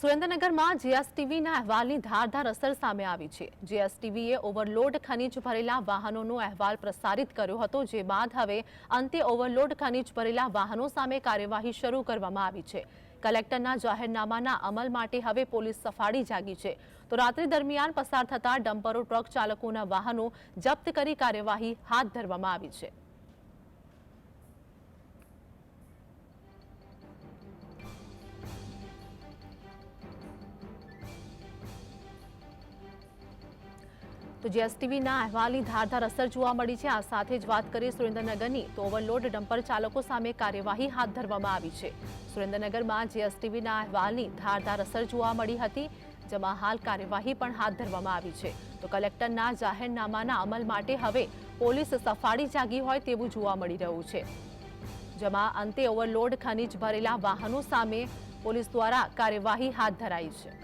સુરેન્દ્રનગરમાં જીએસટીવીના અહેવાલની ધારદાર અસર સામે આવી છે। જીએસટીવીએ ઓવરલોડ ખનીજ ભરેલા વાહનોનો અહેવાલ પ્રસારિત કર્યો હતો, જે બાદ હવે અંતે ઓવરલોડ ખનીજ ભરેલા વાહનો સામે કાર્યવાહી શરૂ કરવામાં આવી છે। કલેક્ટરના જાહેરનામાના અમલ માટે હવે પોલીસ સફાળી જાગી છે। તો રાત્રિ દરમિયાન પસાર થતા ડમ્પરો ટ્રક ચાલકોના વાહનો જપ્ત કરી કાર્યવાહી હાથ ધરવામાં આવી છે। તો જીએસટીવીના અહેવાલની ધારદાર અસર જોવા મળી છે। આ સાથે જ વાત કરીએ સુરેન્દ્રનગરની, તો ઓવરલોડ ડમ્પર ચાલકો સામે કાર્યવાહી હાથ ધરવામાં આવી છે। સુરેન્દ્રનગરમાં જીએસટીવીના અહેવાલની ધારદાર અસર જોવા મળી હતી, જેમાં હાલ કાર્યવાહી પણ હાથ ધરવામાં આવી છે। તો કલેક્ટરના જાહેરનામાના અમલ માટે હવે પોલીસ સફાળી જાગી હોય તેવું જોવા મળી રહ્યું છે, જેમાં અંતે ઓવરલોડ ખનીજ ભરેલા વાહનો સામે પોલીસ દ્વારા કાર્યવાહી હાથ ધરાઈ છે।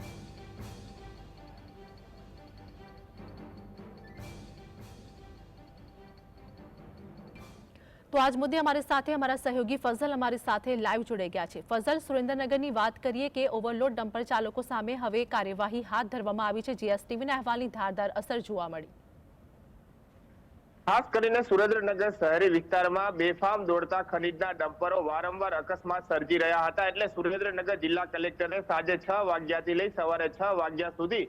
તો આજ મુદ્દે અમારી સાથે અમારા સહયોગી ફઝલ અમારી સાથે લાઈવ જોડાઈ ગયા છે। ફઝલ, સુરેન્દ્રનગરની વાત કરીએ કે ઓવરલોડ ડમ્પર ચાલકો સામે હવે કાર્યવાહી હાથ ધરવામાં આવી છે। જીએસટીવીના અહેવાલની ધારદાર અસર જોવા મળી। ખાસ કરીને સુરેન્દ્રનગર શહેરી વિસ્તારમાં બેફામ દોડતા ખનીજના ડમ્પરો વારંવાર અકસ્માત સર્જી રહ્યા હતા, એટલે સુરેન્દ્રનગર જિલ્લા કલેક્ટરે સાંજે 6 વાગ્યાથી લઈ સવારે 6 વાગ્યા સુધી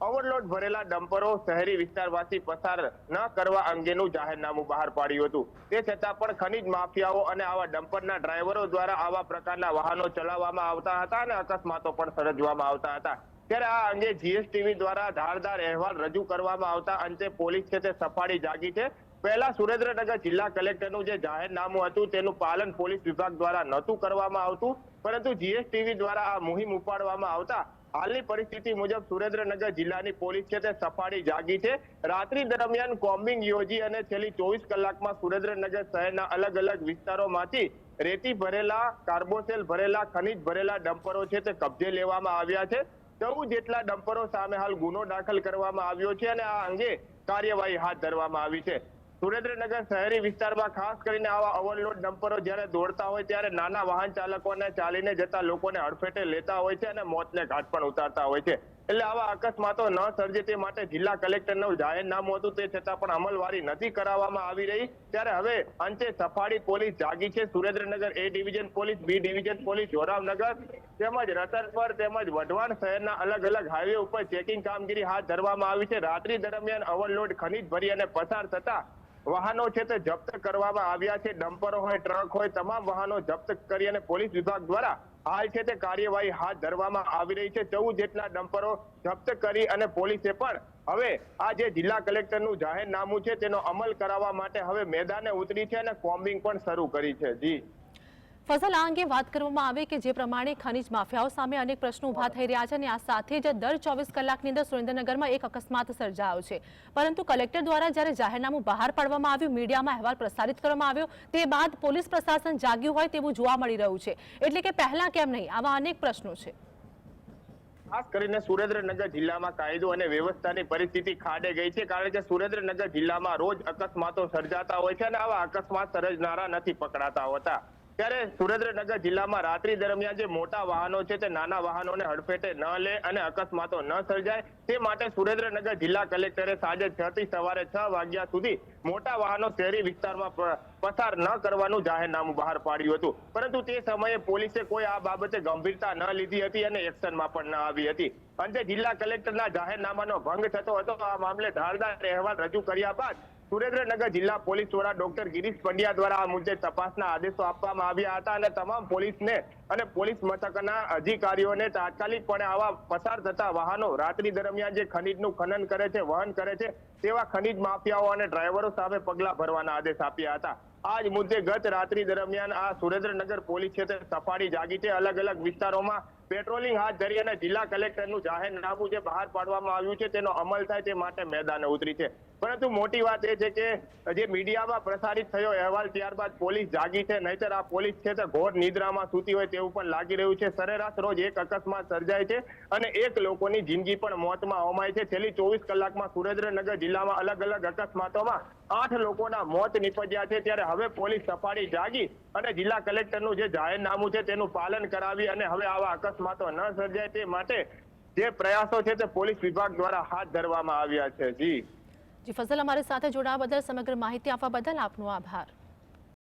ઓવરલોડ ભરેલા ડમ્પરો શહેરી વિસ્તારમાંથી પસાર ન કરવા અંગેનું જાહેરનામું બહાર પાડ્યું હતું। તે છતાં પણ ખનીજ માફિયાઓ અને આવા ડમ્પરના ડ્રાઈવરો દ્વારા આવા પ્રકારના વાહનો ચલાવવામાં આવતા હતા અને અકસ્માતો પણ સર્જવામાં આવતા હતા। ત્યારે આ અંગે જીએસટીવી દ્વારા ધારદાર અહેવાલ રજૂ કરવામાં આવતા અંતે પોલીસ છે તે સફાળી જાગી છે। પહેલા સુરેન્દ્રનગર જિલ્લા કલેક્ટરનું જે જાહેરનામું હતું તેનું પાલન પોલીસ વિભાગ દ્વારા નહોતું કરવામાં આવતું, પરંતુ જીએસટીવી દ્વારા આ મુહિમ ઉપાડવામાં આવતા હાલની પરિસ્થિતિ મુજબ સુરેન્દ્રનગર જિલ્લાની પોલીસ છે તે સફાળી જાગી છે। રાત્રિ દરમિયાન કોમ્બિંગ યોજી અને છેલ્લી 24 કલાકમાં સુરેન્દ્રનગર શહેરના અલગ અલગ વિસ્તારોમાંથી રેતી ભરેલા, કાર્બોસેલ ભરેલા, ખનીજ ભરેલા ડમ્પરો છે તે કબજે લેવામાં આવ્યા છે। 14 જેટલા ડમ્પરો સામે હાલ ગુનો દાખલ કરવામાં આવ્યો છે અને આ અંગે કાર્યવાહી હાથ ધરવામાં આવી છે। સુરેન્દ્રનગર શહેરી વિસ્તારમાં ખાસ કરીને આવા ઓવરલોડ ડમ્પરો જ્યારે દોડતા હોય ત્યારે નાના વાહન ચાલકોને, ચાલીને જતા લોકોને હડફેટે લેતા હોય છે અને મોતને ઘાટ પણ ઉતારતા હોય છે। એટલે આવા અકસ્માતો ન સર્જે તે માટે જિલ્લા કલેક્ટરનું જાહેરનામું હતું, તે છતાં પણ અમલવારી નથી કરાવવામાં આવી રહી। ત્યારે હવે અંતે સફાળી પોલીસ જાગી છે। Surendranagar A division police, B division police, Joravarnagar તેમજ રતનપર તેમજ વઢવાણ શહેરના અલગ અલગ હાઈવે ઉપર ચેકિંગ કામગીરી હાથ ધરવામાં આવી છે। રાત્રિ દરમિયાન ઓવરલોડ ખનીજ ભરી અને પસાર થતા વાહનો છે તે જપ્ત કરવામાં આવ્યા છે। ડમ્પરો હોય, ટ્રક હોય, તમામ વાહનો જપ્ત કરી અને પોલીસ વિભાગ દ્વારા હાલ છે તે કાર્યવાહી હાથ ધરવામાં આવી રહી છે। 14 જેટલા ડમ્પરો જપ્ત કરી અને પોલીસે પણ હવે આ જે જિલ્લા કલેક્ટરનું જાહેરનામું છે તેનો અમલ કરાવવા માટે હવે મેદાને ઉતરી છે અને કોમ્બિંગ પણ શરૂ કરી છે। જી ફઝલ, આ અંગે વાત કરવામાં આવે કે જે પ્રમાણે ખનીજ માફિયાઓ સામે અનેક પ્રશ્નો ઉભા થઈ રહ્યા છે અને આ સાથે જ દર 24 કલાકની અંદર સુરેન્દ્રનગરમાં એક અકસ્માત સર્જાયો છે, પરંતુ કલેક્ટર દ્વારા જ્યારે જાહેરનામું બહાર પાડવામાં આવ્યું, મીડિયામાં અહેવાલ પ્રસારિત કરવામાં આવ્યો, તે બાદ પોલીસ પ્રશાસન જાગ્યું હોય તેવું જોવા મળી રહ્યું છે। એટલે કે પહેલા કેમ નહીં? આવા અનેક પ્રશ્નો છે। ખાસ કરીને સુરેન્દ્રનગર જિલ્લામાં કાયદો અને વ્યવસ્થાની પરિસ્થિતિ ખાડે ગઈ છે, કારણ કે સુરેન્દ્રનગર જિલ્લામાં રોજ અકસ્માતો સર્જાતા હોય છે અને આવા અકસ્માત સર્જનારા નથી પકડાતા હોતા। ત્યારે સુરેન્દ્રનગર જિલ્લામાં રાત્રિ દરમિયાન જે મોટા વાહનો છે તે નાના વાહનોને હડફેટે ન લે અને અકસ્માતો ન સર્જાય તે માટે સુરેન્દ્રનગર જિલ્લા કલેક્ટરે સાંજે 6 થી સવારે 6 વાગ્યા સુધી મોટા વાહનો શહેરી વિસ્તારમાં પસાર ન કરવાનું જાહેરનામું બહાર પાડ્યું હતું, પરંતુ તે સમયે પોલીસે કોઈ આ બાબતે ગંભીરતા ન લીધી હતી અને એક્શનમાં પણ ન આવી હતી। અંતે જિલ્લા કલેક્ટરના જાહેરનામાનો ભંગ થતો હતો। આ મામલે ધારદાર અહેવાલ રજૂ કર્યા બાદ સુરેન્દ્રનગર જિલ્લા પોલીસ વડા ડોક્ટર ગિરીશ પંડ્યા દ્વારા આ મુદ્દે તપાસના આદેશો આપવામાં આવ્યા હતા અને તમામ પોલીસને અને પોલીસ મથકના અધિકારીઓને તાત્કાલિકપણે આવા પસાર થતા વાહનો રાત્રિ દરમિયાન જે ખનીજનું ખનન કરે છે, વહન કરે છે, તેવા ખનીજ માફિયાઓ અને ડ્રાઈવરો સામે પગલાં ભરવાના આદેશ આપ્યા હતા। આ જ મુદ્દે ગત રાત્રિ દરમિયાન આ સુરેન્દ્રનગર પોલીસ છે તે સફાળી જાગી છે। અલગ અલગ વિસ્તારોમાં પેટ્રોલિંગ હાથ ધરી અને જિલ્લા કલેક્ટરનું જાહેરનામું જે બહાર પાડવામાં આવ્યું છે તેનો અમલ થાય તે માટે મેદાને ઉતરી છે। પરંતુ મોટી વાત એ છે કે જે મીડિયામાં પ્રસારિત થયો અહેવાલ ત્યારબાદ પોલીસ જાગી છે, નહીતર આ પોલીસ છે તે ઘોર નિદ્રામાં સૂતી હોય તેવું પણ લાગી રહ્યું છે। સરેરાશ રોજ એક અકસ્માત સર્જાય છે અને એક લોકોની જિંદગી પણ મોતમાં હોમાય છે। છેલ્લી 24 કલાકમાં સુરેન્દ્રનગર જિલ્લામાં અલગ અલગ અકસ્માતોમાં 8 લોકોના મોત નિપજ્યા છે। ત્યારે હવે પોલીસ સફાળી જાગી અને જિલ્લા કલેક્ટરનું જે જાહેરનામું છે તેનું પાલન કરાવી અને હવે આવા અકસ્માતો ન સર્જાય તે માટે જે પ્રયાસો છે તે પોલીસ વિભાગ દ્વારા હાથ ધરવામાં આવ્યા છે. જી ફઝલ, અમારી સાથે જોડાવા બદલ, સમગ્ર માહિતી આપવા બદલ આપનો આભાર.